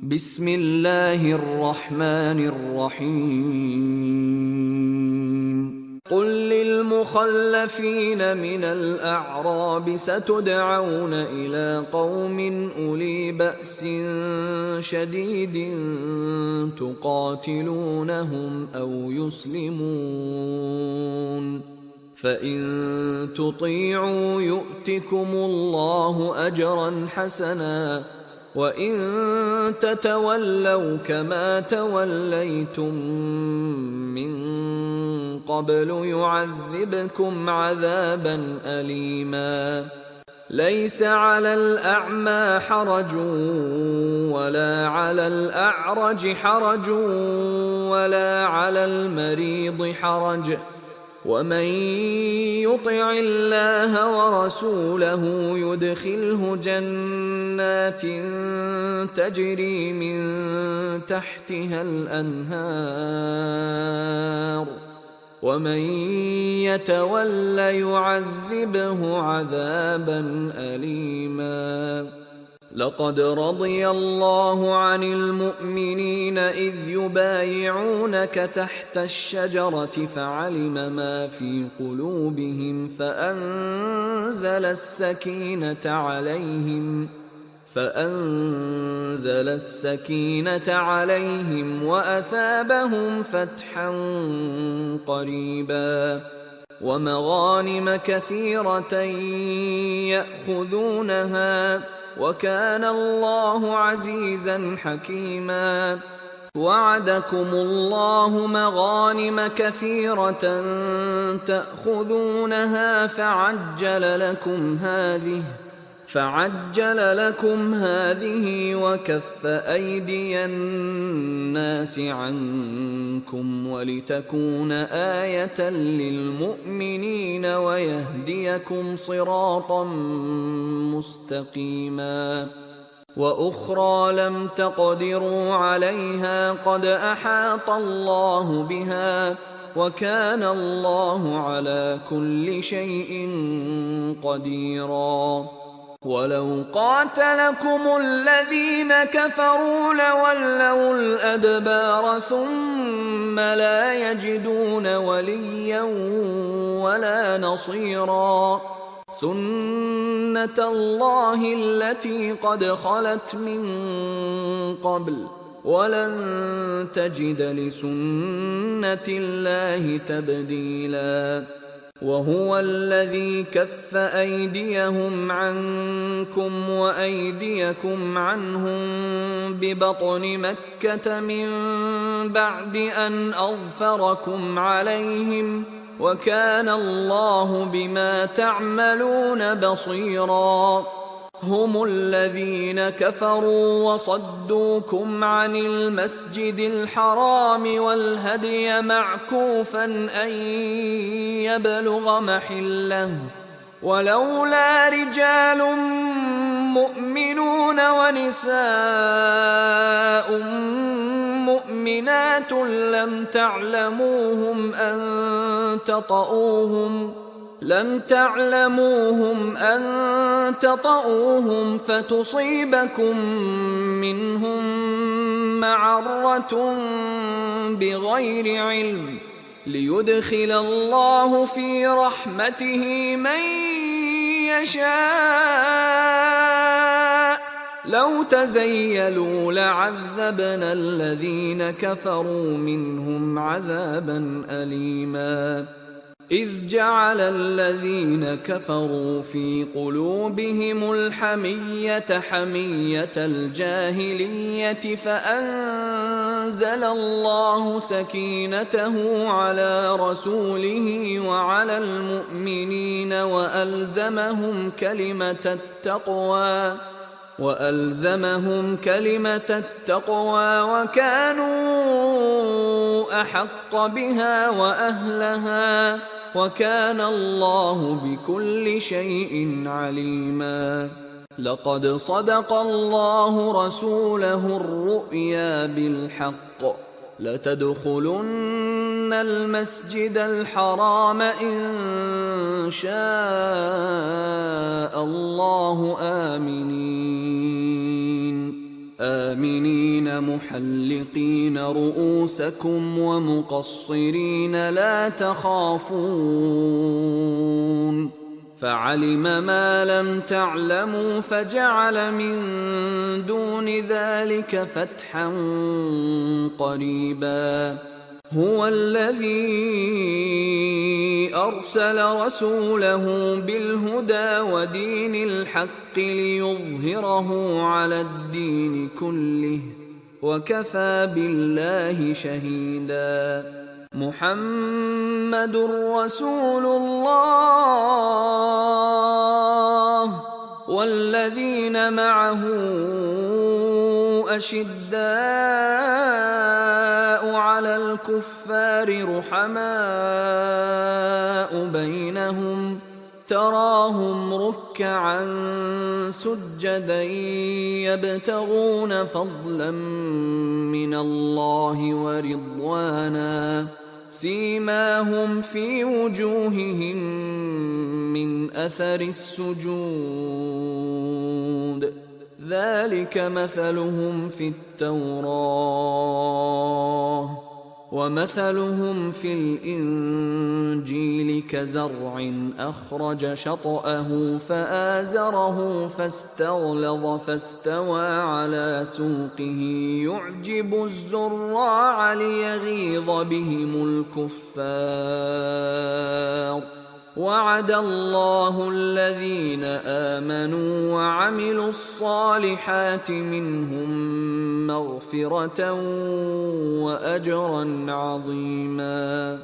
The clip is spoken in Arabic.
بسم الله الرحمن الرحيم قل للمخلفين من الأعراب ستدعون إلى قوم أولي بأس شديد تقاتلونهم أو يسلمون فإن تطيعوا يؤتكم الله أجرا حسنا وإن تتولوا كما توليتم من قبل يعذبكم عذابا أليما ليس على الأعمى حرج ولا على الأعرج حرج ولا على المريض حرج ومن يطع الله ورسوله يدخله جنات تجري من تحتها الأنهار ومن يتول يعذبه عذابا أليما لقد رضي الله عن المؤمنين إذ يبايعونك تحت الشجرة فعلم ما في قلوبهم فأنزل السكينة عليهم وأثابهم فتحا قريبا ومغانم كثيرة يأخذونها وكان الله عزيزا حكيما وعدكم الله مغانم كثيرة تأخذونها فعجل لكم هذه وكف أيدي الناس عنكم ولتكون آية للمؤمنين ويهديكم صراطا مستقيما وأخرى لم تقدروا عليها قد أحاط الله بها وكان الله على كل شيء قديرا ولو قاتلكم الذين كفروا لولوا الأدبار ثم لا يجدون وليا ولا نصيرا سنة الله التي قد خلت من قبل ولن تجد لسنة الله تبديلا وهو الذي كف أيديهم عنكم وأيديكم عنهم ببطن مكة من بعد أن أظفركم عليهم وكان الله بما تعملون بصيرا هم الذين كفروا وصدوكم عن المسجد الحرام والهدي معكوفا أن يبلغ محله ولولا رجال مؤمنون ونساء مؤمنات لم تعلموهم أن تطؤوهم فتصيبكم منهم معرة بغير علم ليدخل الله في رحمته من يشاء لو تزيلوا لعذبنا الذين كفروا منهم عذابا أليما إذ جعل الذين كفروا في قلوبهم الحمية حمية الجاهلية فأنزل الله سكينته على رسوله وعلى المؤمنين وألزمهم كلمة التقوى وكانوا أحق بها وأهلها وكان الله بكل شيء عليما لقد صدق الله رسوله الرؤيا بالحق لتدخلن المسجد الحرام إن شاء الله آمنين آمنين محلقين رؤوسكم ومقصرين لا تخافون فعلم ما لم تعلموا فجعل من دون ذلك فتحا قريبا هو الذي أرسل رسوله بالهدى ودين الحق ليظهره على الدين كله وكفى بالله شهيدا محمد رسول الله والذين معه أشداء على الكفار رحماء بينهم تراهم ركعا سجدا يبتغون فضلا من الله ورضوانا سيماهم في وجوههم من أثر السجود ذلك مثلهم في التوراة ومثلهم في الإنجيل كزرع أخرج شطأه فآزره فاستغلظ فاستوى على سوقه يعجب الزراع ليغيظ بهم الكفار وعد الله الذين آمنوا وعملوا الصالحات منهم مغفرة وأجرا عظيما